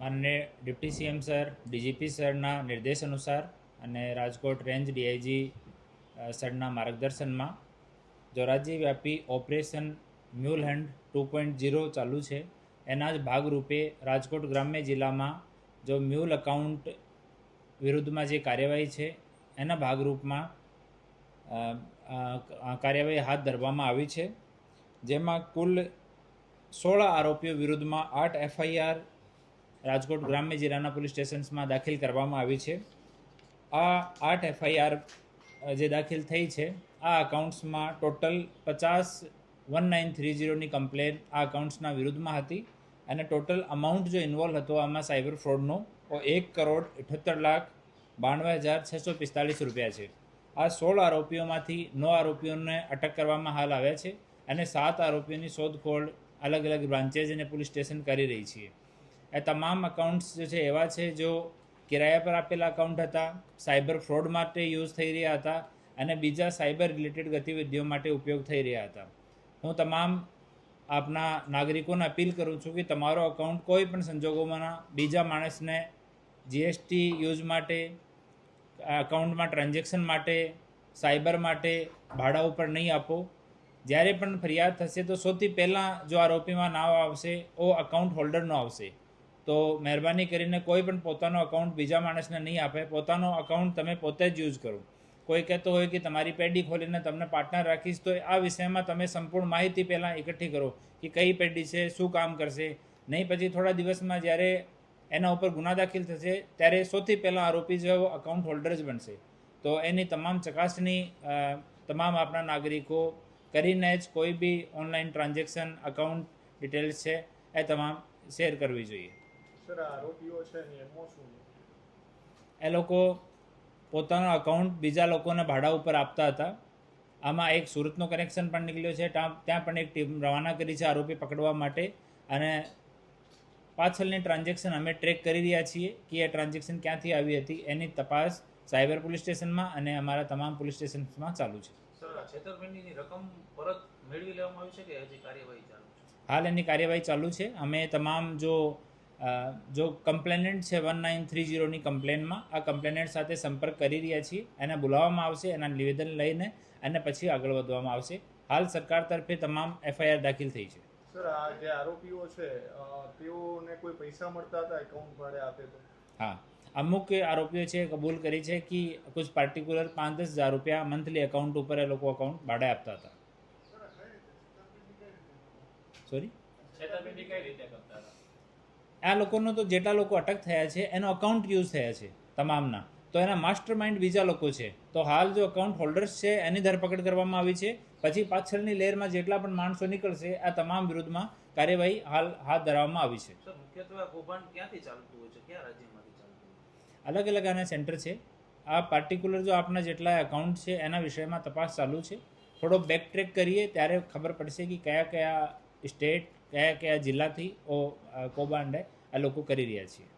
માનનીય deputy CM sir, DGP સરના નિર્દેશ અનુસાર અને રાજકોટ રેન્જ ડીઆઈજી સરના માર્ગદર્શનમાં જો રાજ્યવ્યાપી ઓપરેશન મ્યુલ હેન્ડ 2.0 ચાલુ છે, એના જ ભાગરૂપે રાજકોટ ગ્રામ્ય જિલ્લામાં જો મ્યુલ અકાઉન્ટ વિરુદ્ધમાં જે કાર્યવાહી છે એના ભાગરૂપમાં કાર્યવાહી હાથ ધરવામાં આવી છે, જેમાં કુલ 16 આરોપીઓ વિરુદ્ધમાં 8 એફઆઈઆર રાજકોટ ગ્રામ્ય જિલ્લાના પોલીસ સ્ટેશન્સમાં દાખલ કરવામાં આવી છે. આ 8 એફઆઈઆર જે દાખલ થઈ છે, આ અકાઉન્ટ્સમાં ટોટલ 1930ની કમ્પ્લેન આ અકાઉન્ટ્સના વિરુદ્ધમાં હતી અને ટોટલ અમાઉન્ટ જો ઇન્વોલ્વ હતો આમાં સાયબર ફ્રોડનો 1,78,92,645 રૂપિયા છે. આ 16 આરોપીઓમાંથી 9 આરોપીઓને અટક કરવામાં હાલ આવ્યા છે અને 7 આરોપીઓની શોધખોળ અલગ અલગ બ્રાન્ચેસ અને પોલીસ સ્ટેશન કરી રહી છીએ. એ તમામ અકાઉન્ટ્સ જે છે એવા છે જો કિરાયા પર આપેલા અકાઉન્ટ હતા, સાયબર ફ્રોડ માટે યુઝ થઈ રહ્યા હતા અને બીજા સાયબર રિલેટેડ ગતિવિધિઓ માટે ઉપયોગ થઈ રહ્યા હતા. હું તમામ આપના નાગરિકોને અપીલ કરું છું કે તમારો અકાઉન્ટ કોઈ પણ સંજોગોમાં બીજા માણસને જીએસટી યુઝ માટે, અકાઉન્ટમાં ટ્રાન્ઝેક્શન માટે, સાયબર માટે ભાડા ઉપર નહીં આપો. જ્યારે પણ ફરિયાદ થશે તો સૌથી પહેલાં જો આરોપીમાં નામ આવશે ઓ અકાઉન્ટ હોલ્ડરનો આવશે. તો મહેરબાની કરીને કોઈ પણ પોતાનો અકાઉન્ટ બીજા માણસને નહીં આપે. પોતાનો અકાઉન્ટ તમે પોતે જ યુઝ કરો. કોઈ કહેતો હોય કે તમારી પેઢી ખોલીને તમને પાર્ટનર રાખીશ, તો આ વિષયમાં તમે સંપૂર્ણ માહિતી પહેલાં એકઠી કરો કે કઈ પેઢી છે, શું કામ કરશે. નહીં પછી થોડા દિવસમાં જ્યારે એના ઉપર ગુના દાખલ થશે ત્યારે સૌથી પહેલાં આરોપી જો અકાઉન્ટ હોલ્ડર જ બનશે. તો એની તમામ ચકાસણી તમામ આપણા નાગરિકો કરીને જ કોઈ બી ઓનલાઈન ટ્રાન્ઝેક્શન, અકાઉન્ટ ડિટેલ્સ છે એ તમામ શેર કરવી જોઈએ. એ લોકો પોતાનો અકાઉન્ટ બીજા લોકોને ભાડા ઉપર આપતા હતા. આમાં એક સુરતનો કનેક્શન પણ નીકળ્યો છે, ત્યાં પણ એક ટીમ રવાના કરી છે આરોપી પકડવા માટે અને પાછળની ટ્રાન્ઝેક્શન અમે ટ્રેક કરી રહ્યા છીએ કે એ ટ્રાન્ઝેક્શન ક્યાંથી આવી હતી. એની તપાસ સાયબર પોલીસ સ્ટેશનમાં અને અમારા તમામ પોલીસ સ્ટેશન્સમાં ચાલુ છે. છેતરપિંડીની રકમ પરત મેળવી લેવામાં આવી છે કે હજી કાર્યવાહી ચાલુ છે? હાલ એની કાર્યવાહી ચાલુ છે. અમે તમામ જો કમ્પ્લેનન્ટ છે 1930ની કમ્પ્લેનમાં, આ કમ્પ્લેનન્ટ સાથે સંપર્ક કરી રહ્યા છીએ. એને બોલાવવામાં આવશે, એના નિવેદન લઈને અને પછી આગળ વધવામાં આવશે. હાલ સરકાર તરફે તમામ એફઆઈઆર દાખલ થઈ છે. સર, આ જે આરોપીઓ છે તેઓને કોઈ પૈસા મળતા હતા એકાઉન્ટ ભાડે આપે તો? હા, અમુક આરોપીઓ છે કબૂલ કરી છે કે કુછ પાર્ટિક્યુલર 5-10 હજાર રૂપિયા મંથલી અકાઉન્ટ ઉપર એ લોકો અકાઉન્ટ ભાડે આપતા હતા. સોરી, છેતરપિંડી કઈ રીતે કરતા હતા? આ લોકોનો તો જેટલા લોકો અટક થયા છે એનો અકાઉન્ટ યુઝ થયા છે તમામના, તો એના માસ્ટર માઇન્ડ બીજા લોકો છે. તો હાલ જો અકાઉન્ટ હોલ્ડર્સ છે એની ધરપકડ કરવામાં આવી છે. પછી પાછળની લેયરમાં જેટલા પણ માણસો નીકળશે આ તમામ વિરુદ્ધમાં કાર્યવાહી હાલ હાથ ધરવામાં આવી છે. સર, મુખ્યત્વે કૌભાંડ ક્યાંથી ચાલતું હોય છે, કયા રાજ્યમાંથી ચાલતું હોય? અલગ અલગ આના સેન્ટર છે. આ પાર્ટિક્યુલર જો આપણા જેટલા એકાઉન્ટ છે એના વિષયમાં તપાસ ચાલુ છે. થોડો બેક ટ્રેક કરીએ ત્યારે ખબર પડશે કે કયા કયા સ્ટેટ, કયા કયા જિલ્લાથી કૌભાંડ આ લોકો કરી રહ્યા છીએ.